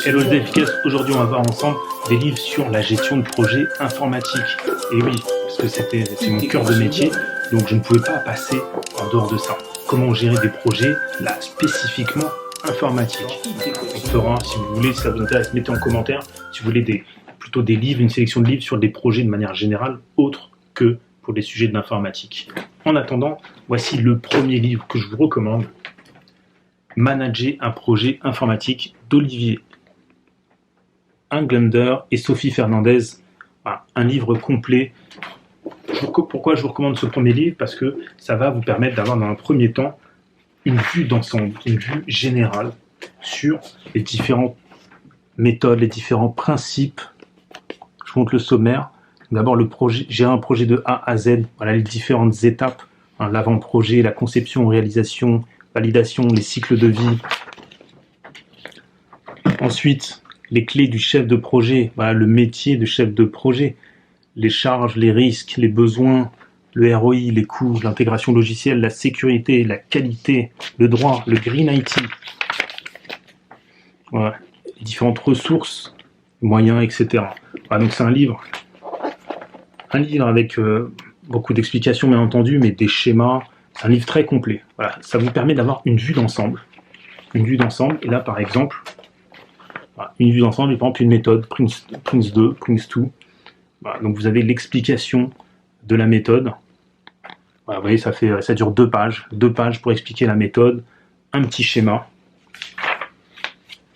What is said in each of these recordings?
Hello les efficaces, aujourd'hui on va voir ensemble des livres sur la gestion de projets informatiques. Et oui, parce que c'est mon cœur de métier, donc je ne pouvais pas passer en dehors de ça. Comment gérer des projets, là, spécifiquement informatiques. On fera, si vous voulez, si ça vous intéresse, mettez en commentaire, si vous voulez plutôt des livres, une sélection de livres sur des projets de manière générale, autres que pour des sujets de l'informatique. En attendant, voici le premier livre que je vous recommande. Manager un projet informatique d'Olivier Englander et Sophie Fernandez. Voilà, un livre complet. Pourquoi je vous recommande ce premier livre? Parce que ça va vous permettre d'avoir dans un premier temps une vue d'ensemble, une vue générale sur les différentes méthodes, les différents principes. Je vous montre le sommaire. D'abord, gérer un projet de A à Z. Voilà les différentes étapes. L'avant-projet, la conception, réalisation, validation, les cycles de vie. Ensuite, les clés du chef de projet, voilà, le métier de chef de projet, les charges, les risques, les besoins, le ROI, les coûts, l'intégration logicielle, la sécurité, la qualité, le droit, le Green IT, voilà, les différentes ressources, moyens, etc. Voilà, donc c'est un livre avec beaucoup d'explications bien entendu, mais des schémas. C'est un livre très complet. Voilà, ça vous permet d'avoir une vue d'ensemble. Une vue d'ensemble. Et là, par exemple, voilà, une vue d'ensemble, et par exemple une méthode, Prince2, Prince2. Voilà, donc vous avez l'explication de la méthode. Voilà, vous voyez, ça dure 2 pages. 2 pages pour expliquer la méthode. Un petit schéma.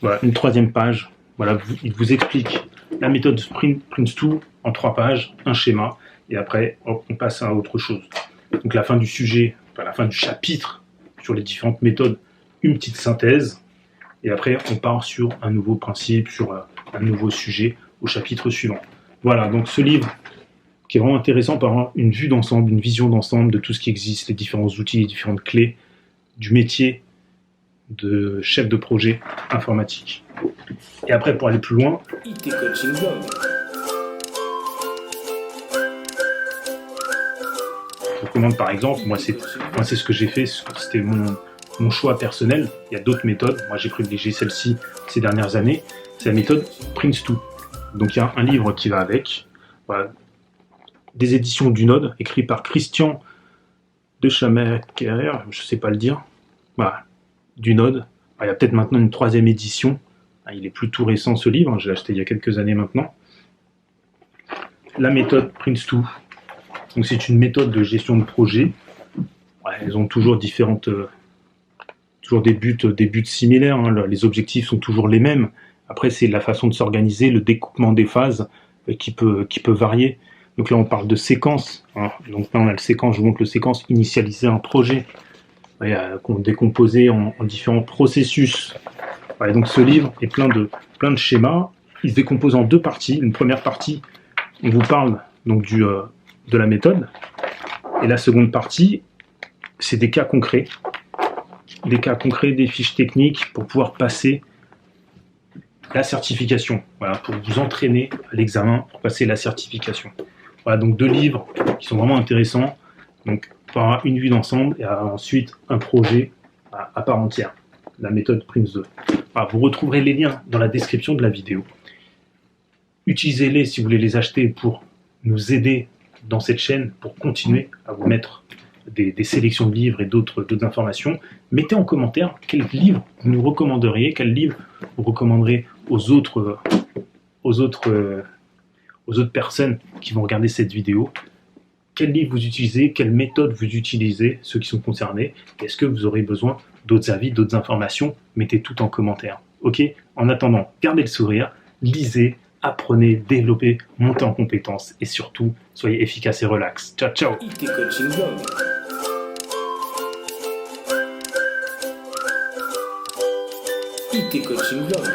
Voilà, une 3e page. Voilà, il vous explique la méthode Prince2 en 3 pages, un schéma. Et après, hop, on passe à autre chose. Donc la fin du sujet, enfin la fin du chapitre sur les différentes méthodes, une petite synthèse, et après on part sur un nouveau principe, sur un nouveau sujet au chapitre suivant. Voilà, donc ce livre qui est vraiment intéressant par avoir une vue d'ensemble, une vision d'ensemble de tout ce qui existe, les différents outils, les différentes clés du métier de chef de projet informatique. Et après, pour aller plus loin, IT Coaching Blog. Je recommande par exemple, moi c'est ce que j'ai fait, c'était mon choix personnel. Il y a d'autres méthodes, moi j'ai privilégié celle-ci ces dernières années, c'est la méthode Prince2. Donc il y a un livre qui va avec, voilà, des éditions du Node, écrit par Christian de Chamaker, je ne sais pas le dire, voilà, du Node. Il y a peut-être maintenant une 3e édition, il est plus tout récent ce livre, je l'ai acheté il y a quelques années maintenant. La méthode Prince2. Donc c'est une méthode de gestion de projet. Ouais, elles ont toujours toujours des buts similaires. Hein. Les objectifs sont toujours les mêmes. Après, c'est la façon de s'organiser, le découpement des phases qui peut varier. Donc là, on parle de séquence. Hein. Donc là, on a le séquence. Je vous montre le séquence initialiser un projet, qu'on décomposait en différents processus. Ouais, donc ce livre est plein de schémas. Il se décompose en 2 parties. Une première partie, on vous parle donc de la méthode, et la seconde partie, c'est des cas concrets, des fiches techniques pour pouvoir passer la certification, voilà, pour vous entraîner à l'examen, pour passer la certification. Voilà, donc 2 livres qui sont vraiment intéressants, donc pour avoir une vue d'ensemble, et ensuite un projet à part entière, la méthode Prince2. Voilà, vous retrouverez les liens dans la description de la vidéo. Utilisez-les si vous voulez les acheter pour nous aider dans cette chaîne, pour continuer à vous mettre des sélections de livres et d'autres informations. Mettez en commentaire quel livre vous nous recommanderiez, quel livre vous recommanderez aux autres personnes qui vont regarder cette vidéo. Quel livre vous utilisez, quelle méthode vous utilisez, ceux qui sont concernés. Est-ce que vous aurez besoin d'autres avis, d'autres informations? Mettez tout en commentaire. Ok? En attendant, gardez le sourire, lisez, apprenez, développez, montez en compétences et surtout, soyez efficace et relax. Ciao, ciao. IT Coaching Blog. IT Coaching Blog.